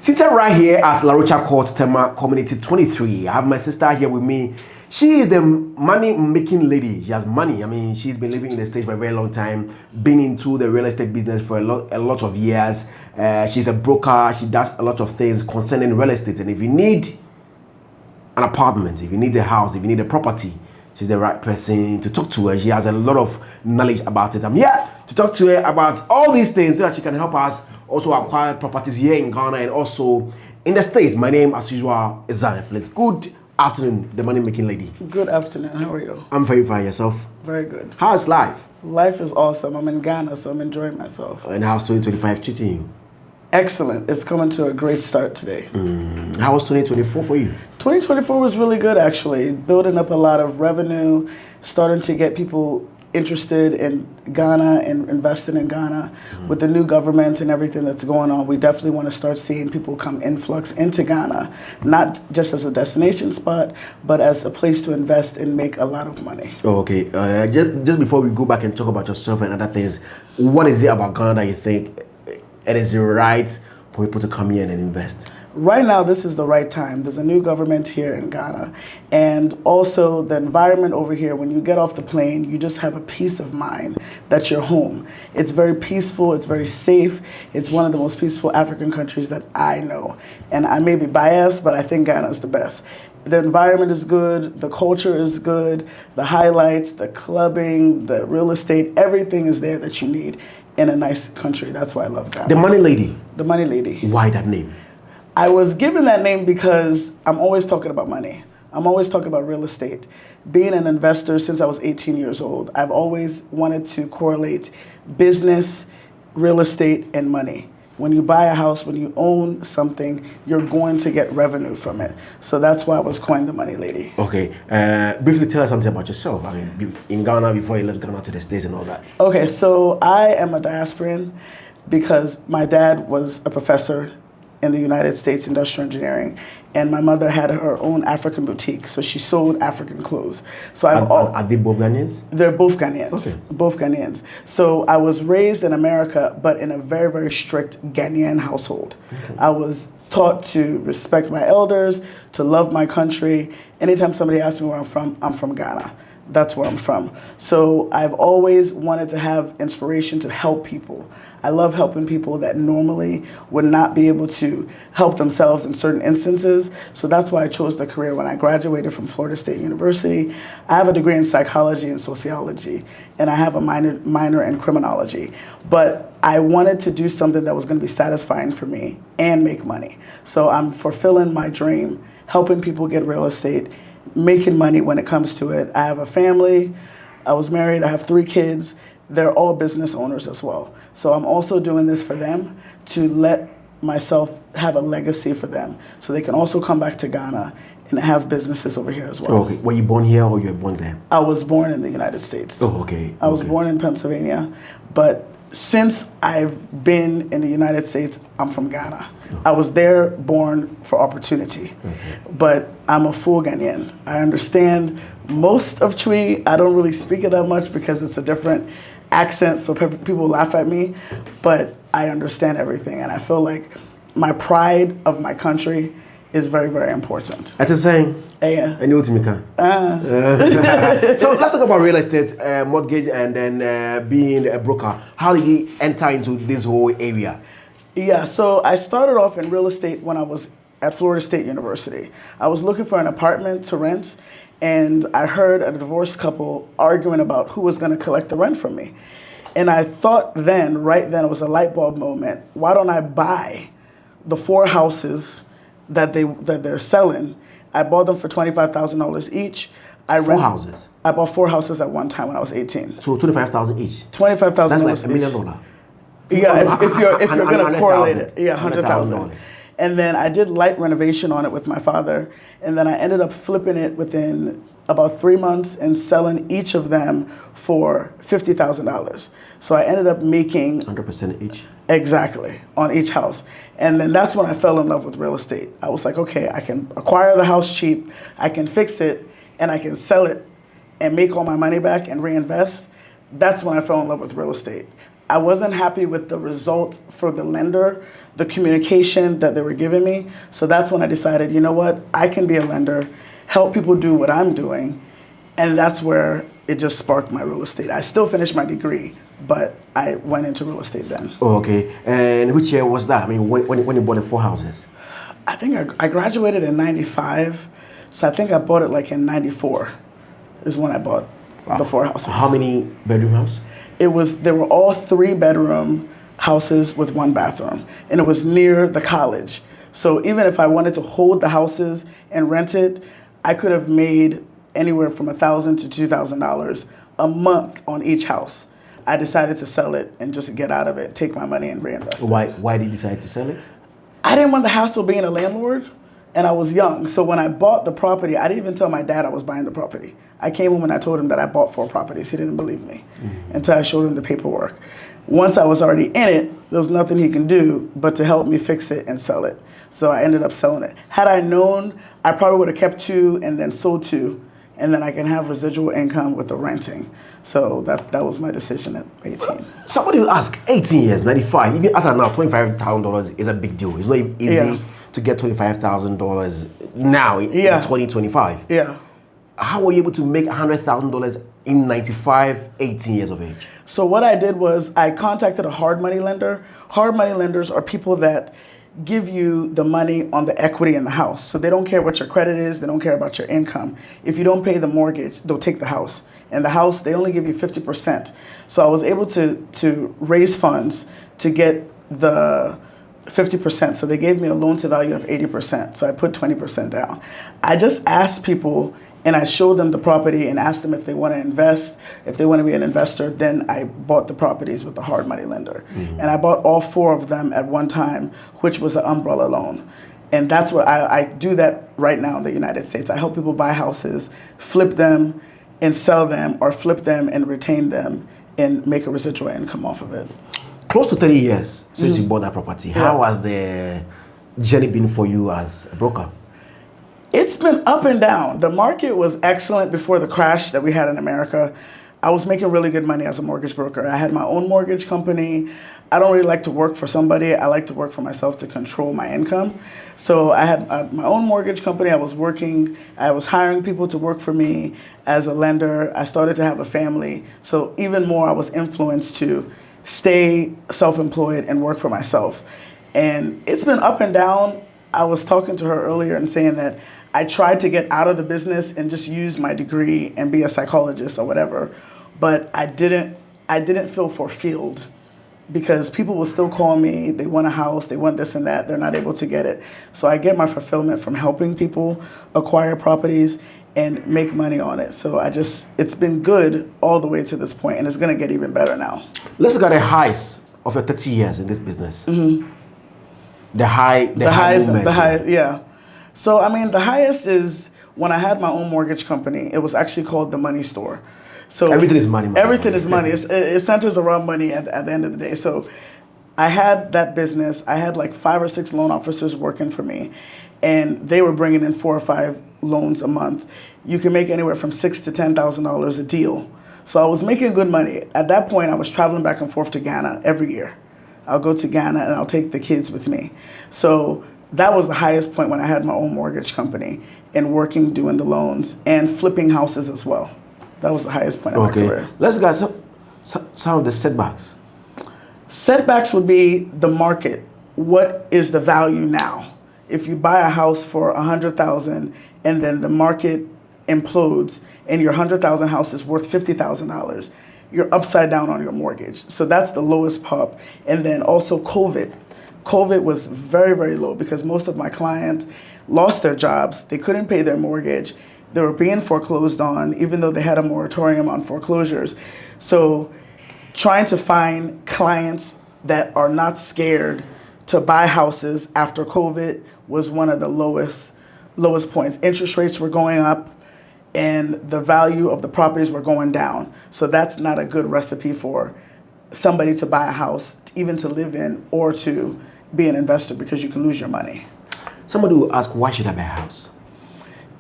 Seated right here at La Rocha Court, Tema Community 23, I have my sister here with me. She is the money-making lady. She has money. I mean, she's been living in the States for a very long time, been into the real estate business for a lot of years. She's a broker. She does a lot of things concerning real estate. And if you need an apartment, if you need a house, if you need a property, she's the right person to talk to her. She has a lot of knowledge about it. I'm here to talk to her about all these things so that she can help us also acquire properties here in Ghana and also in the States. My name, as usual, is Zionfelix. Good afternoon, the money-making lady. Good afternoon. How are you? I'm very fine. Yourself? Very good. How's life? Life is awesome. I'm in Ghana, so I'm enjoying myself. And how's 2025 treating you? Excellent. It's coming to a great start today. How was 2024 for you? 2024 was really good, actually. Building up a lot of revenue, starting to get people interested in Ghana and investing in Ghana. With the new government and everything that's going on, we definitely want to start seeing people come influx into Ghana, not just as a destination spot, but as a place to invest and make a lot of money. Oh, okay. Just before we go back and talk about yourself and other things, what is it about Ghana that you think it is right for people to come here and invest? Right now, this is the right time. There's a new government here in Ghana. And also the environment over here, when you get off the plane, you just have a peace of mind that you're home. It's very peaceful. It's very safe. It's one of the most peaceful African countries that I know. And I may be biased, but I think Ghana is the best. The environment is good. The culture is good. The highlights, the clubbing, the real estate, everything is there that you need in a nice country. That's why I love Ghana. The Money Lady. The Money Lady. Why that name? I was given that name because I'm always talking about money. I'm always talking about real estate. Being an investor since I was 18 years old, I've always wanted to correlate business, real estate, and money. When you buy a house, when you own something, you're going to get revenue from it. So that's why I was coined the Money Lady. Okay. Briefly tell us something about yourself. I mean, in Ghana, before you left Ghana to the States and all that. Okay, so I am a diasporan because my dad was a professor in the United States industrial engineering, and my mother had her own African boutique, so she sold African clothes. So Are they both Ghanaians? They're both Ghanaians. Okay. Both Ghanaians. So I was raised in America, but in a very, very strict Ghanaian household. Okay. I was taught to respect my elders, to love my country. Anytime somebody asks me where I'm from Ghana. That's where I'm from. So I've always wanted to have inspiration to help people. I love helping people that normally would not be able to help themselves in certain instances. So that's why I chose the career when I graduated from Florida State University. I have a degree in psychology and sociology, and I have a minor in criminology. But I wanted to do something that was going to be satisfying for me and make money. So I'm fulfilling my dream, helping people get real estate, making money when it comes to it. I have a family. I was married. I have 3 kids. They're all business owners as well. So I'm also doing this for them to let myself have a legacy for them so they can also come back to Ghana and have businesses over here as well. Oh, okay. Were you born here or you were born there? I was born in the United States. Oh, okay. I was born in Pennsylvania, but since I've been in the United States, I'm from Ghana. Oh. I was there born for opportunity, but I'm a full Ghanaian. I understand most of Twi. I don't really speak it that much because it's a different accent, so people laugh at me, but I understand everything, and I feel like my pride of my country is very, very important. That's a saying. Yeah. I know what you mean. So let's talk about real estate, mortgage, and then being a broker. How did you enter into this whole area? Yeah, so I started off in real estate when I was at Florida State University. I was looking for an apartment to rent, and I heard a divorced couple arguing about who was going to collect the rent from me. And I thought right then, it was a light bulb moment. Why don't I buy the 4 houses that they're selling? I bought them for $25,000 each. 4 houses? I bought 4 houses at one time when I was 18. So $25,000 each? $25,000 That's like each. $1 million. Yeah, if you're going to correlate it. Yeah, $100,000. And then I did light renovation on it with my father. And then I ended up flipping it within about 3 months and selling each of them for $50,000. So I ended up making 100% each? Exactly, on each house. And then that's when I fell in love with real estate. I was like, okay, I can acquire the house cheap, I can fix it, and I can sell it and make all my money back and reinvest. That's when I fell in love with real estate. I wasn't happy with the result for the lender, the communication that they were giving me. So that's when I decided, you know what, I can be a lender, help people do what I'm doing. And that's where it just sparked my real estate. I still finished my degree, but I went into real estate then. Oh, okay. And which year was that? I mean, when you bought the 4 houses? I think I graduated in 95. So I think I bought it like in 94 is when I bought the 4 houses. How many bedroom house? They were all 3-bedroom houses with 1 bathroom. And it was near the college. So even if I wanted to hold the houses and rent it, I could have made anywhere from $1,000 to $2,000 a month on each house. I decided to sell it and just get out of it, take my money and reinvest it. Why did you decide to sell it? I didn't want the hassle of being a landlord, and I was young. So when I bought the property, I didn't even tell my dad I was buying the property. I came home and I told him that I bought 4 properties. He didn't believe me until I showed him the paperwork. Once I was already in it, there was nothing he can do but to help me fix it and sell it. So I ended up selling it. Had I known, I probably would have kept 2 and then sold 2, and then I can have residual income with the renting. So that was my decision at 18. Somebody will ask, 18 years, 95, even as of now, $25,000 is a big deal. It's not easy to get $25,000 now in 2025. Yeah. How were you able to make $100,000 in 95, 18 years of age? So what I did was I contacted a hard money lender. Hard money lenders are people that give you the money on the equity in the house. So they don't care what your credit is. They don't care about your income. If you don't pay the mortgage, they'll take the house. And the house, they only give you 50%. So I was able to raise funds to get the 50%. So they gave me a loan to value of 80%. So I put 20% down. I just asked people and I showed them the property and asked them if they want to invest, if they want to be an investor. Then I bought the properties with the hard money lender. And I bought all 4 of them at one time, which was an umbrella loan. And that's what I do that right now in the United States. I help people buy houses, flip them and sell them, or flip them and retain them and make a residual income off of it. Close to 30 years since you bought that property. How has the journey been for you as a broker? It's been up and down. The market was excellent before the crash that we had in America. I was making really good money as a mortgage broker. I had my own mortgage company. I don't really like to work for somebody. I like to work for myself to control my income. So I had my own mortgage company. I was hiring people to work for me as a lender. I started to have a family. So even more, I was influenced to stay self-employed and work for myself. And it's been up and down. I was talking to her earlier and saying that I tried to get out of the business and just use my degree and be a psychologist or whatever, but I didn't feel fulfilled because people will still call me, they want a house, they want this and that, they're not able to get it. So I get my fulfillment from helping people acquire properties and make money on it. So it's been good all the way to this point, and it's gonna get even better now. Let's look at the highs of your 30 years in this business. The highest, yeah. So, I mean, the highest is when I had my own mortgage company. It was actually called the Money Store. So everything is money. Everything is money. It centers around money at the end of the day. So I had that business. I had like 5 or 6 loan officers working for me, and they were bringing in 4 or 5 loans a month. You can make anywhere from $6,000 to $10,000 a deal. So I was making good money. At that point, I was traveling back and forth to Ghana every year. I'll go to Ghana and I'll take the kids with me. So that was the highest point when I had my own mortgage company and working, doing the loans and flipping houses as well. That was the highest point in my career. Let's go some of the setbacks. Setbacks would be the market. What is the value now? If you buy a house for $100,000 and then the market implodes and your $100,000 house is worth $50,000, you're upside down on your mortgage. So that's the lowest pop. And then also COVID. COVID was very, very low because most of my clients lost their jobs. They couldn't pay their mortgage. They were being foreclosed on, even though they had a moratorium on foreclosures. So trying to find clients that are not scared to buy houses after COVID was one of the lowest points. Interest rates were going up and the value of the properties were going down. So that's not a good recipe for somebody to buy a house, even to live in or to be an investor, because you can lose your money. Somebody will ask, why should I buy a house?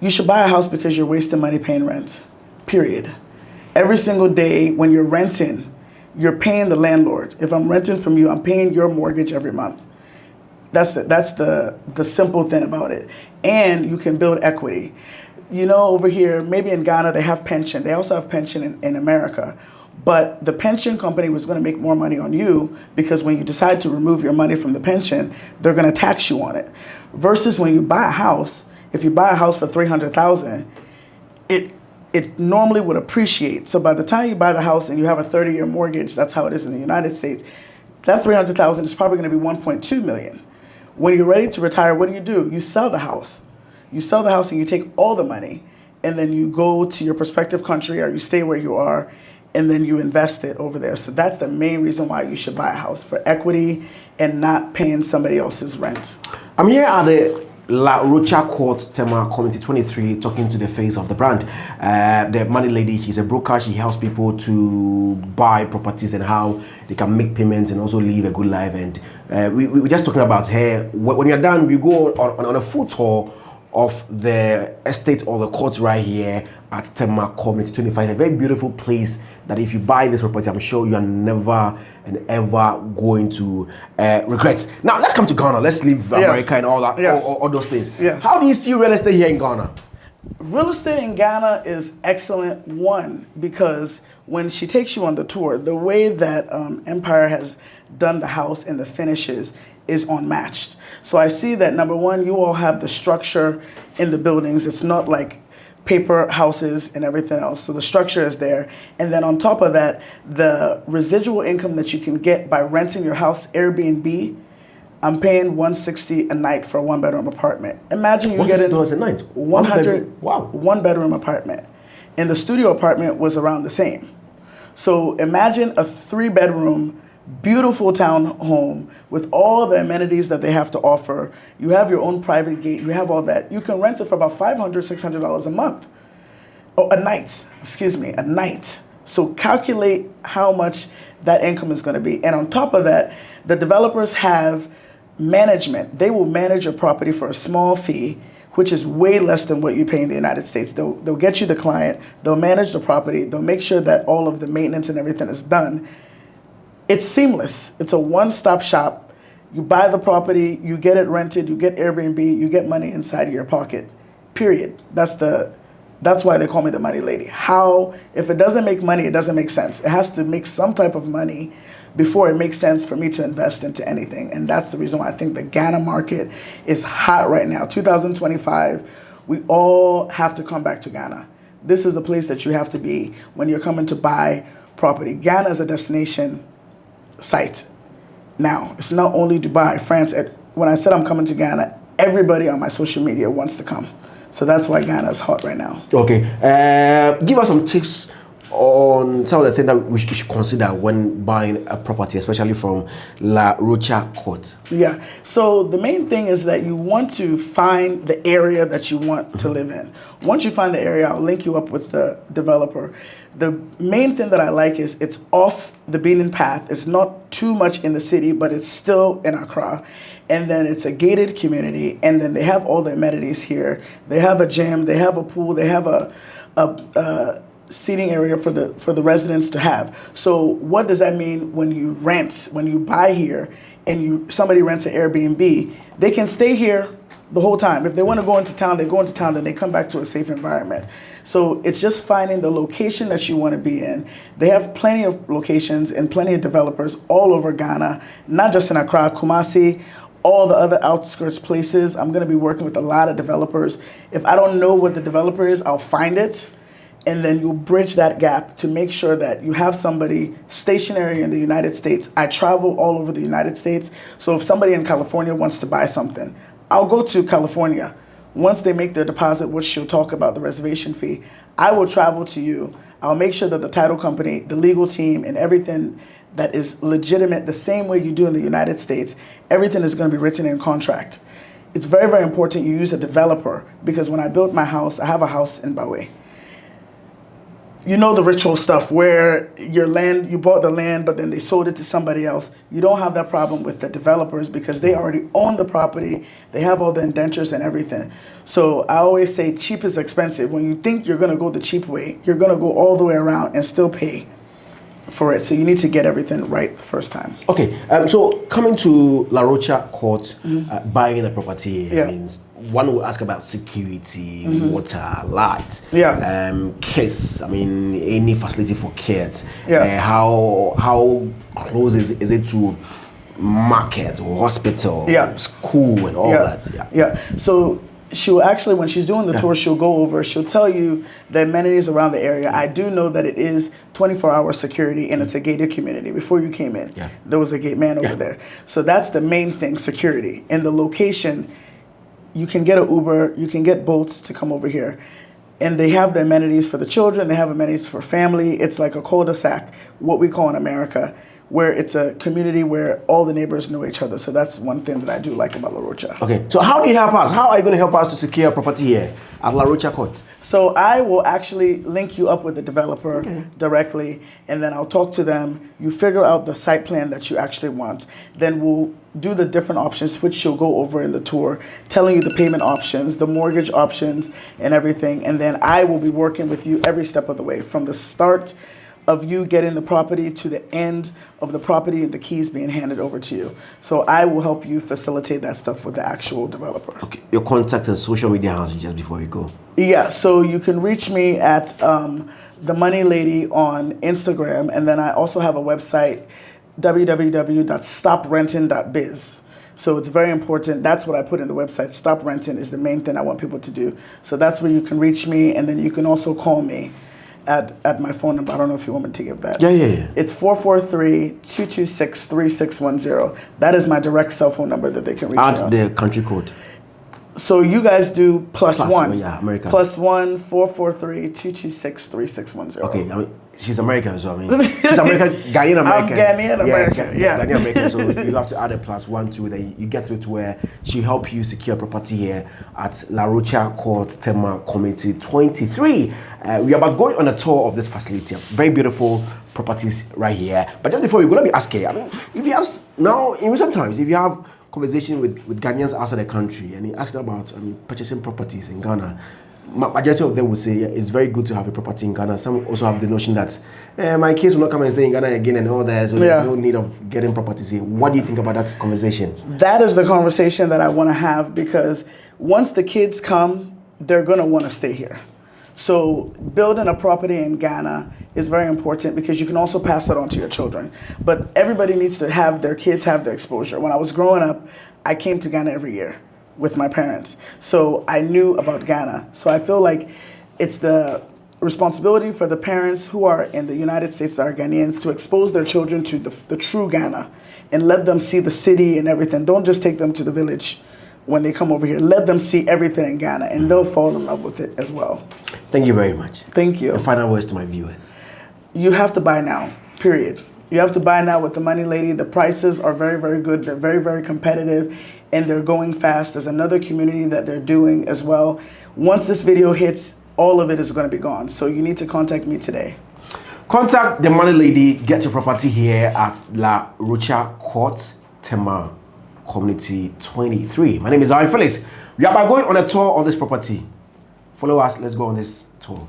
You should buy a house because you're wasting money paying rent, period. Every single day when you're renting, you're paying the landlord. If I'm renting from you, I'm paying your mortgage every month. That's the simple thing about it. And you can build equity. You know, over here, maybe in Ghana, they have pension. They also have pension in America. But the pension company was going to make more money on you because when you decide to remove your money from the pension, they're going to tax you on it. Versus when you buy a house, if you buy a house for $300,000, it normally would appreciate. So by the time you buy the house and you have a 30-year mortgage, that's how it is in the United States, that $300,000 is probably going to be $1.2 million. When you're ready to retire, what do? You sell the house. You sell the house and you take all the money, and then you go to your prospective country or you stay where you are, and then you invest it over there. So that's the main reason why you should buy a house, for equity and not paying somebody else's rent. I'm here at the La Rocha Court, Tema Community 23, talking to the face of the brand. The money lady, she's a broker. She helps people to buy properties and how they can make payments and also live a good life. And we were just talking about her. When you're done, we go on a full tour of the estate or the court right here at Tema Community 25. A very beautiful place that if you buy this property, I'm sure you are never and ever going to regret. Now let's come to Ghana. Let's leave America and all that, all those things. Yes. How do you see real estate here in Ghana? Real estate in Ghana is excellent, one, because when she takes you on the tour, the way that Empire has done the house and the finishes is unmatched. So I see that, number one, you all have the structure in the buildings. It's not like paper houses and everything else. So the structure is there. And then on top of that, the residual income that you can get by renting your house Airbnb, I'm paying $160 a night for a one-bedroom apartment. Imagine you get $160 a night? 100, wow. One-bedroom apartment. And the studio apartment was around the same. So imagine a three-bedroom, beautiful town home with all the amenities that they have to offer. You have your own private gate. You have all that. You can rent it for about $500, $600 a month. Oh, a night. Excuse me, a night. So calculate how much that income is going to be. And on top of that, the developers have management. They will manage your property for a small fee, which is way less than what you pay in the United States. They'll get you the client. They'll manage the property. They'll make sure that all of the maintenance and everything is done. It's seamless. It's a one-stop shop. You buy the property, you get it rented, you get Airbnb, you get money inside of your pocket. Period. That's why they call me the money lady. How, if it doesn't make money, it doesn't make sense. It has to make some type of money before it makes sense for me to invest into anything. And that's the reason why I think the Ghana market is hot right now. 2025, we all have to come back to Ghana. This is the place that you have to be when you're coming to buy property. Ghana is a destination site. Now, it's not only Dubai, France. When I said I'm coming to Ghana, everybody on my social media wants to come. So that's why Ghana is hot right now. Okay. Give us some tips on some of the things that we should consider when buying a property, especially from La Rocha Court. Yeah. So the main thing is that you want to find the area that you want to live in. Once you find the area, I'll link you up with the developer. The main thing that I like is it's off the beaten path. It's not too much in the city, but it's still in Accra. And then it's a gated community. And then they have all the amenities here. They have a gym. They have a pool. They have a seating area for the residents to have. So what does that mean when you rent, when you buy here and somebody rents an Airbnb, they can stay here the whole time. If they want to go into town, they go into town, then they come back to a safe environment. So it's just finding the location that you want to be in. They have plenty of locations and plenty of developers all over Ghana, not just in Accra, Kumasi, all the other outskirts places. I'm going to be working with a lot of developers. If I don't know what the developer is, I'll find it. And then you bridge that gap to make sure that you have somebody stationary in the United States. I travel all over the United States. So if somebody in California wants to buy something, I'll go to California. Once they make their deposit, which she'll talk about the reservation fee, I will travel to you. I'll make sure that the title company, the legal team, and everything that is legitimate, the same way you do in the United States, everything is going to be written in contract. It's very, very important you use a developer, because when I built my house, I have a house in Bawe. You know the ritual stuff where you bought the land, but then they sold it to somebody else. You don't have that problem with the developers because they already own the property. They have all the indentures and everything. So I always say cheap is expensive. When you think you're going to go the cheap way, you're going to go all the way around and still pay for it. So you need to get everything right the first time. Okay, so coming to La Rocha Court, buying a property, Yeah. means one will ask about security, water, lights, kids. I mean, any facility for kids. Yeah. How close is it to market, hospital, school, and all that? Yeah. So she'll actually, when she's doing the tour, she'll go over, she'll tell you the amenities around the area. I do know that it is 24-hour security and it's a gated community. Before you came in, there was a gate man over there. So that's the main thing, security. And the location, you can get an Uber, you can get boats to come over here. And they have the amenities for the children, they have amenities for family. It's like a cul-de-sac, what we call in America, where it's a community where all the neighbors know each other. So that's one thing that I do like about La Rocha. Okay, so how do you help us? How are you going to help us to secure property here at La Rocha Court? So I will actually link you up with the developer directly, and then I'll talk to them. You figure out the site plan that you actually want. Then we'll do the different options, which she'll go over in the tour, telling you the payment options, the mortgage options, and everything. And then I will be working with you every step of the way, from the start of you getting the property to the end of the property and the keys being handed over to you. So I will help you facilitate that stuff with the actual developer. Okay, your contact and social media house just before we go. Yeah, so you can reach me at The Money Lady on Instagram, and then I also have a website, www.stoprenting.biz. So it's very important. That's what I put in the website. Stop renting is the main thing I want people to do. So that's where you can reach me, and then you can also call me at my phone number. I don't know if you want me to give that. Yeah. It's 443-226-3610. That is my direct cell phone number that they can reach me on. Add the country code. So you guys do plus one. Yeah, American. +1 443-226-3610. Okay, I mean, she's American, so I mean, she's American, Ghanaian American. I'm Ghanaian American, Ghanaian American, so you have to add a +1 to it, then you get through to where she help you secure property here at La Rocha Court, Tema Community 23. We are about going on a tour of this facility. Very beautiful properties right here. But just before we go, let me ask you, I mean, if you have, now, in recent times, if you have conversation with Ghanaians outside the country and he asked about purchasing properties in Ghana, majority of them will say it's very good to have a property in Ghana. Some also have the notion that my kids will not come and stay in Ghana again and all that, so there's no need of getting properties here. What do you think about that conversation? That is the conversation that I want to have, because once the kids come, they're going to want to stay here. So building a property in Ghana is very important, because you can also pass that on to your children. But everybody needs to have their kids have the exposure. When I was growing up, I came to Ghana every year with my parents. So I knew about Ghana. So I feel like it's the responsibility for the parents who are in the United States that are Ghanaians to expose their children to the true Ghana and let them see the city and everything. Don't just take them to the village when they come over here. Let them see everything in Ghana, and they'll fall in love with it as well. Thank you very much. Thank you. The final words to my viewers. You have to buy now, period. You have to buy now with The Money Lady. The prices are very, very good. They're very, very competitive, and they're going fast. There's another community that they're doing as well. Once this video hits, all of it is going to be gone. So you need to contact me today. Contact The Money Lady. Get your property here at La Rocha Court, Tema Community 23. My name is Zionfelix. We are going on a tour on this property. Follow us. Let's go on this tour.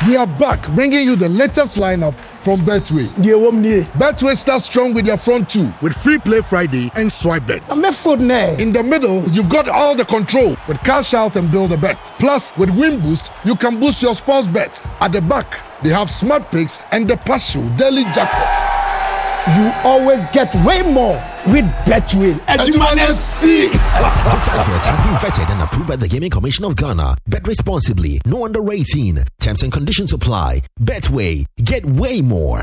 We are back, bringing you the latest lineup from Betway. Betway starts strong with their front two, with Free Play Friday and Swipe Bet. In the middle, you've got all the control with Cash Out and Build a Bet. Plus, with Win Boost, you can boost your sports bets. At the back, they have Smart Picks and the partial Daily Jackpot. You always get way more with Betway. This offers has been vetted and approved by the Gaming Commission of Ghana. Bet responsibly. No under 18. Terms and conditions apply. Betway. Get way more.